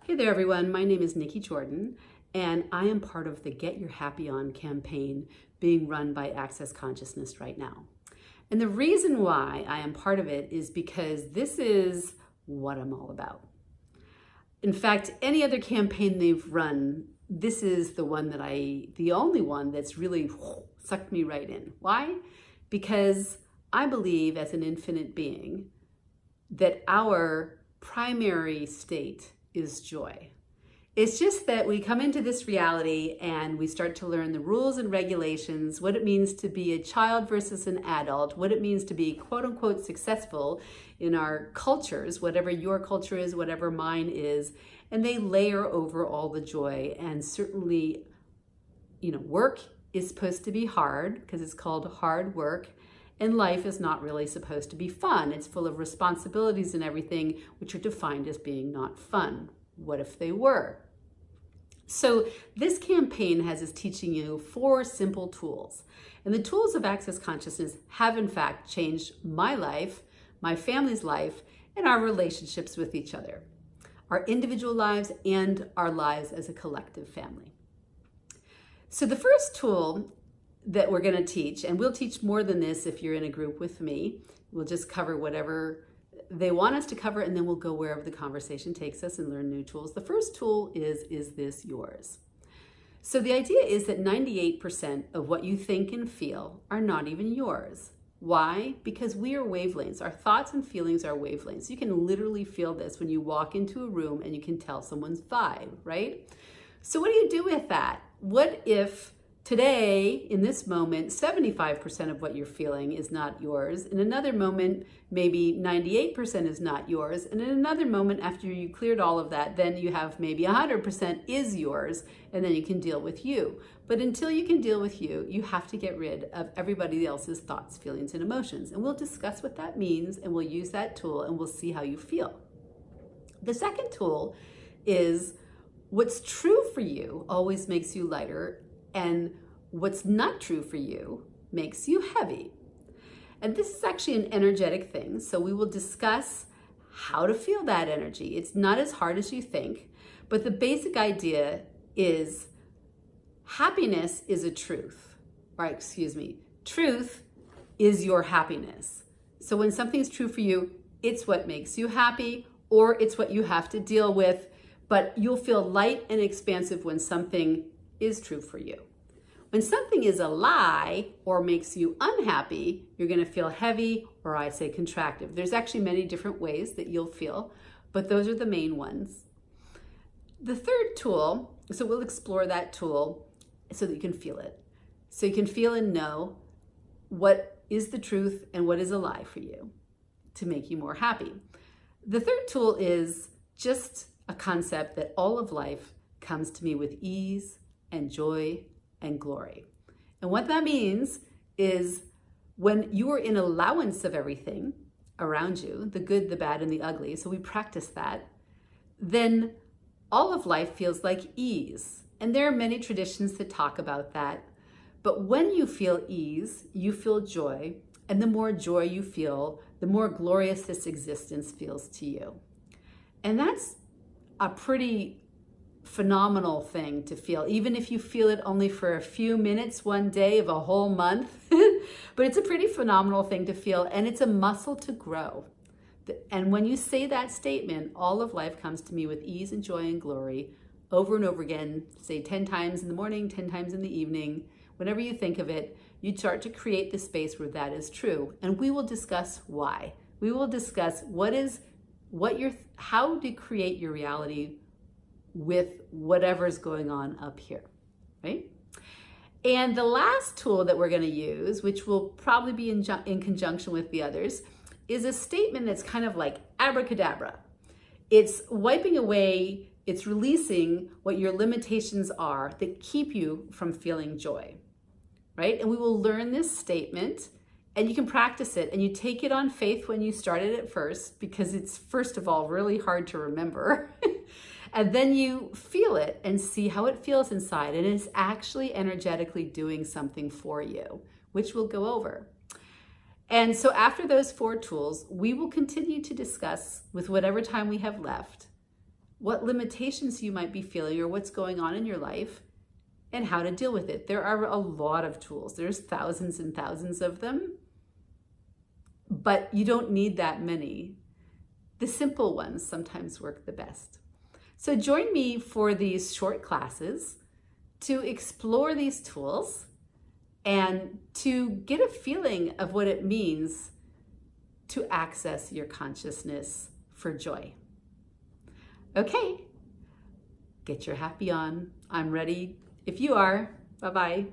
Hey there everyone, my name is Nikki Jordan and I am part of the Get Your Happy On campaign being run by Access Consciousness right now. And the reason why I am part of it is because this is what I'm all about. In fact, any other campaign they've run, this is the only one that's really sucked me right in. Why? Because I believe as an infinite being that our primary state is joy. It's just that we come into this reality and we start to learn the rules and regulations, what it means to be a child versus an adult, what it means to be quote unquote successful in our cultures, whatever your culture is, whatever mine is, and they layer over all the joy. And certainly, work is supposed to be hard because it's called hard work. And life is not really supposed to be fun. It's full of responsibilities and everything, which are defined as being not fun. What if they were? So this campaign has us teaching you 4 simple tools. And the tools of Access Consciousness have in fact changed my life, my family's life, and our relationships with each other, our individual lives and our lives as a collective family. So the first tool that we're going to teach, and we'll teach more than this if you're in a group with me. We'll just cover whatever they want us to cover, and then we'll go wherever the conversation takes us and learn new tools. The first tool is this yours? So the idea is that 98% of what you think and feel are not even yours. Why? Because we are wavelengths. Our thoughts and feelings are wavelengths. You can literally feel this when you walk into a room and you can tell someone's vibe, right? So what do you do with that? What if today, in this moment, 75% of what you're feeling is not yours. In another moment, maybe 98% is not yours. And in another moment, after you cleared all of that, then you have maybe 100% is yours, and then you can deal with you. But until you can deal with you, you have to get rid of everybody else's thoughts, feelings, and emotions. And we'll discuss what that means, and we'll use that tool, and we'll see how you feel. The second tool is what's true for you always makes you lighter, and what's not true for you makes you heavy. And this is actually an energetic thing, so we will discuss how to feel that energy. It's not as hard as you think, but the basic idea is happiness is a truth. Truth is your happiness. So when something's true for you, it's what makes you happy, or it's what you have to deal with, but you'll feel light and expansive when something is true for you. When something is a lie or makes you unhappy, you're going to feel heavy, or I say contractive. There's actually many different ways that you'll feel, but those are the main ones. The third tool, so we'll explore that tool so that you can feel it. So you can feel and know what is the truth and what is a lie for you to make you more happy. The third tool is just a concept that all of life comes to me with ease and joy and glory. And what that means is when you are in allowance of everything around you, the good, the bad, and the ugly, so we practice that, then all of life feels like ease. And there are many traditions that talk about that. But when you feel ease, you feel joy. And the more joy you feel, the more glorious this existence feels to you. And that's a pretty phenomenal thing to feel, even if you feel it only for a few minutes one day of a whole month. But it's a pretty phenomenal thing to feel, and it's a muscle to grow. And when you say that statement, all of life comes to me with ease and joy and glory, over and over again, say 10 times in the morning, 10 times in the evening, whenever you think of it, you start to create the space where that is true. And we will discuss why. We will discuss how to create your reality with whatever's going on up here, right? And the last tool that we're going to use, which will probably be in conjunction with the others, is a statement that's kind of like abracadabra. It's wiping away, it's releasing what your limitations are that keep you from feeling joy, right? And we will learn this statement, and you can practice it, and you take it on faith when you start it at first, because it's, first of all, really hard to remember. And then you feel it and see how it feels inside. And it's actually energetically doing something for you, which we'll go over. And so after those 4 tools, we will continue to discuss, with whatever time we have left, what limitations you might be feeling or what's going on in your life, and how to deal with it. There are a lot of tools. There's thousands and thousands of them, but you don't need that many. The simple ones sometimes work the best. So join me for these short classes to explore these tools and to get a feeling of what it means to access your consciousness for joy. Okay, get your happy on. I'm ready if you are. Bye-bye.